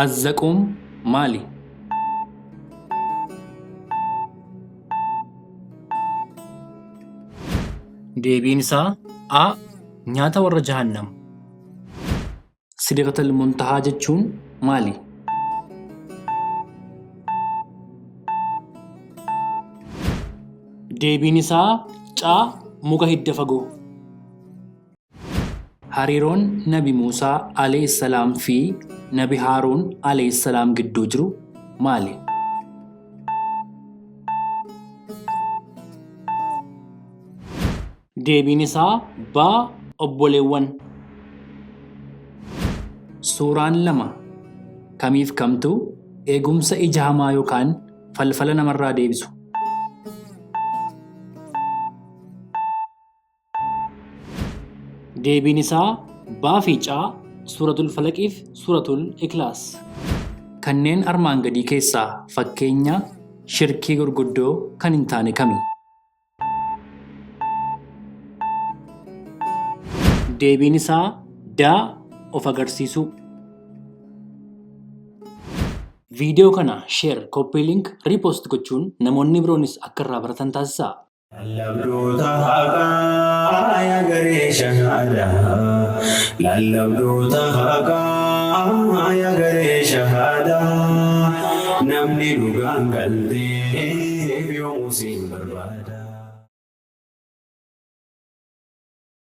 Azzaquum maali? Deebiin isaa A. Nyaata warra jahannam. Sidratal muntahaa jechuun maali? Deebiin isaa C. Muka hidda fagoo. Hariiroon Nabi Muusaa alayhi salaam fi Nabi Haaruun alayhi salaam gidduu jiru maali? Deebiin isaa B. Obboleewwan. Suuraan lama kamiif kamtu eegumsa ija hamaa yookaan falfala namarraa deebisu? Deebiin isaa B fi C. Suuratul Falaqiif Suuratul Ikhlaas. Kanneen armaan gadii keessaa fakkeenya shirkii gurguddoo kan hin taane kami? Deebiin isaa D. Of agarsiisuu. Viidiyoo kana sheer, koppii link, riipost gochuun namoonni biroonis akka irraa baratan taasisaa. Lallabdoota haqaa yaa garee shahaadaa. Lallabdoota haqaa yaa garee shahaadaa. Namni dhugaan galtee yoomuu siin barbaada.